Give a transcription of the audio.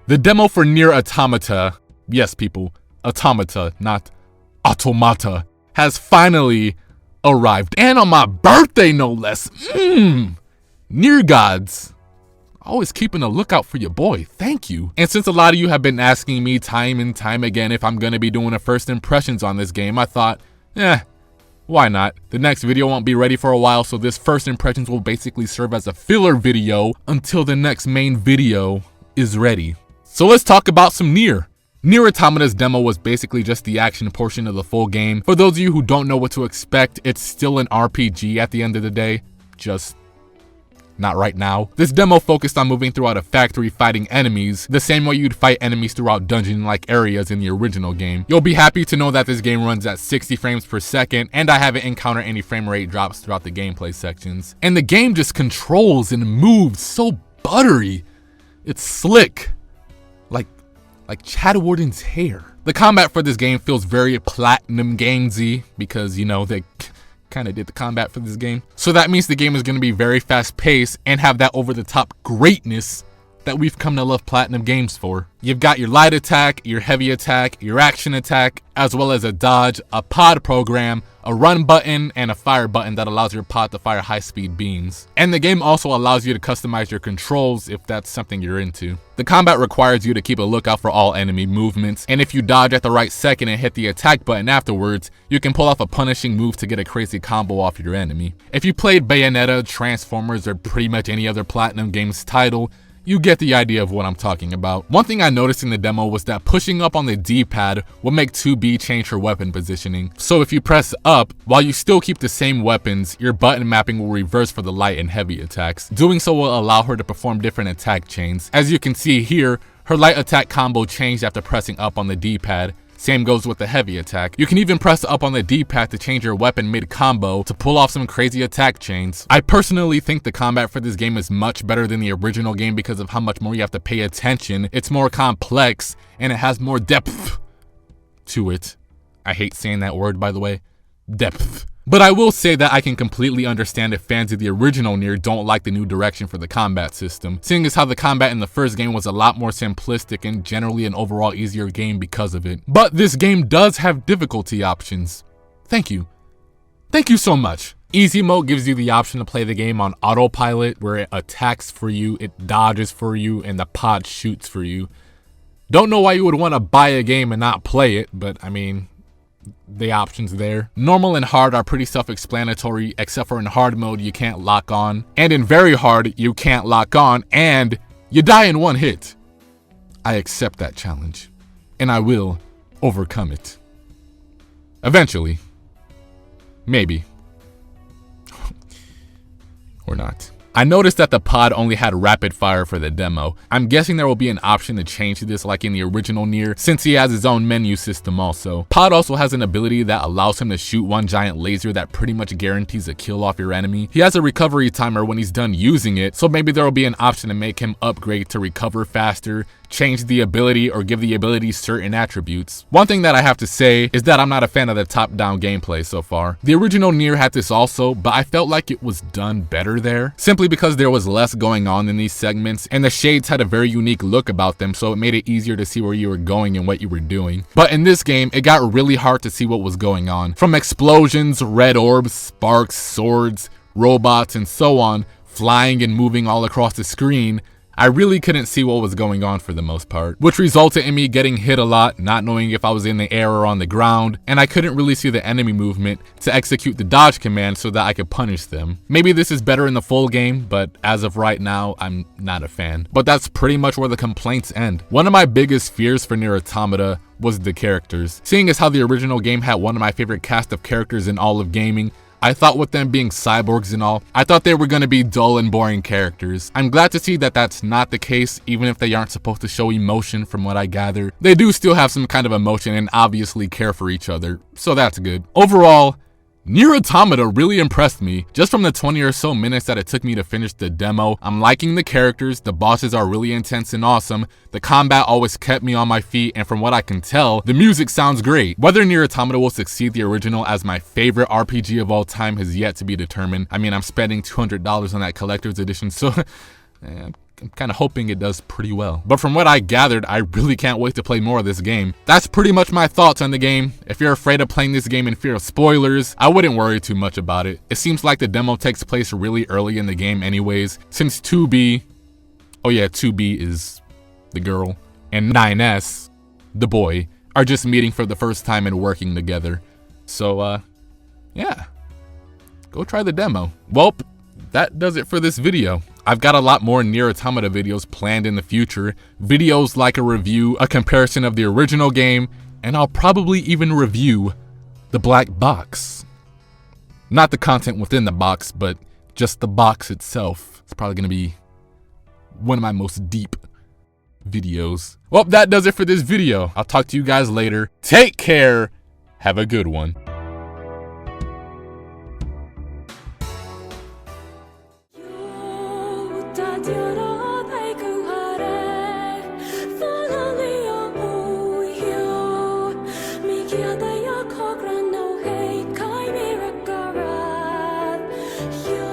The demo for NieR Automata, yes people, Automata, not Automata, has finally arrived. And on my birthday, no less. NieR gods, always keeping a lookout for your boy, thank you. And since a lot of you have been asking me time and time again if I'm gonna be doing a first impressions on this game, I thought, why not? The next video won't be ready for a while, so this first impressions will basically serve as a filler video until the next main video is ready. So let's talk about some NieR. NieR Automata's demo was basically just the action portion of the full game. For those of you who don't know what to expect, it's still an RPG at the end of the day, just not right now. This demo focused on moving throughout a factory fighting enemies, the same way you'd fight enemies throughout dungeon-like areas in the original game. You'll be happy to know that this game runs at 60 frames per second, and I haven't encountered any frame rate drops throughout the gameplay sections. And the game just controls and moves so buttery. It's slick. Like Chad Warden's hair. The combat for this game feels very Platinum Gamesy because, you know, they kind of did the combat for this game. So that means the game is going to be very fast paced and have that over the top greatness that we've come to love Platinum Games for. You've got your light attack, your heavy attack, your action attack, as well as a dodge, a pod program, a run button, and a fire button that allows your pod to fire high-speed beams. And the game also allows you to customize your controls if that's something you're into. The combat requires you to keep a lookout for all enemy movements, and if you dodge at the right second and hit the attack button afterwards, you can pull off a punishing move to get a crazy combo off your enemy. If you played Bayonetta, Transformers, or pretty much any other Platinum Games title, you get the idea of what I'm talking about. One thing I noticed in the demo was that pushing up on the D-pad will make 2B change her weapon positioning. So if you press up, while you still keep the same weapons, your button mapping will reverse for the light and heavy attacks. Doing so will allow her to perform different attack chains. As you can see here, her light attack combo changed after pressing up on the D-pad. Same goes with the heavy attack. You can even press up on the D-pad to change your weapon mid-combo to pull off some crazy attack chains. I personally think the combat for this game is much better than the original game because of how much more you have to pay attention. It's more complex and it has more depth to it. I hate saying that word, by the way. Depth. But I will say that I can completely understand if fans of the original NieR don't like the new direction for the combat system, seeing as how the combat in the first game was a lot more simplistic and generally an overall easier game because of it. But this game does have difficulty options. Thank you. Thank you so much. Easy mode gives you the option to play the game on autopilot, where it attacks for you, it dodges for you, and the pod shoots for you. Don't know why you would want to buy a game and not play it, but I mean, the options there. Normal and hard are pretty self-explanatory, except for in hard mode you can't lock on, and in very hard you can't lock on, and you die in one hit. I accept that challenge, and I will overcome it. Eventually. Maybe. Or not. I noticed that the pod only had rapid fire for the demo. I'm guessing there will be an option to change this like in the original NieR, since he has his own menu system also. Pod also has an ability that allows him to shoot one giant laser that pretty much guarantees a kill off your enemy. He has a recovery timer when he's done using it, so maybe there will be an option to make him upgrade to recover faster, change the ability, or give the ability certain attributes. One thing that I have to say is that I'm not a fan of the top-down gameplay so far. The original NieR had this also, but I felt like it was done better there, simply because there was less going on in these segments, and the shades had a very unique look about them, so it made it easier to see where you were going and what you were doing. But in this game, it got really hard to see what was going on. From explosions, red orbs, sparks, swords, robots, and so on, flying and moving all across the screen, I really couldn't see what was going on for the most part, which resulted in me getting hit a lot, not knowing if I was in the air or on the ground, and I couldn't really see the enemy movement to execute the dodge command so that I could punish them. Maybe this is better in the full game, but as of right now, I'm not a fan. But that's pretty much where the complaints end. One of my biggest fears for NieR Automata was the characters. Seeing as how the original game had one of my favorite cast of characters in all of gaming, I thought with them being cyborgs and all, I thought they were going to be dull and boring characters. I'm glad to see that that's not the case, even if they aren't supposed to show emotion from what I gather. They do still have some kind of emotion and obviously care for each other, so that's good. Overall, NieR Automata really impressed me. Just from the 20 or so minutes that it took me to finish the demo, I'm liking the characters, the bosses are really intense and awesome, the combat always kept me on my feet, and from what I can tell, the music sounds great. Whether NieR Automata will succeed the original as my favorite RPG of all time has yet to be determined. I mean, I'm spending $200 on that collector's edition, so I'm kind of hoping it does pretty well. But from what I gathered, I really can't wait to play more of this game. That's pretty much my thoughts on the game. If you're afraid of playing this game in fear of spoilers, I wouldn't worry too much about it. It seems like the demo takes place really early in the game anyways, since 2B, oh yeah, 2B is the girl, and 9S, the boy, are just meeting for the first time and working together. So, yeah, go try the demo. Well, that does it for this video. I've got a lot more NieR Automata videos planned in the future. Videos like a review, a comparison of the original game, and I'll probably even review the black box. Not the content within the box, but just the box itself. It's probably gonna be one of my most deep videos. Well, that does it for this video. I'll talk to you guys later. Take care. Have a good one. You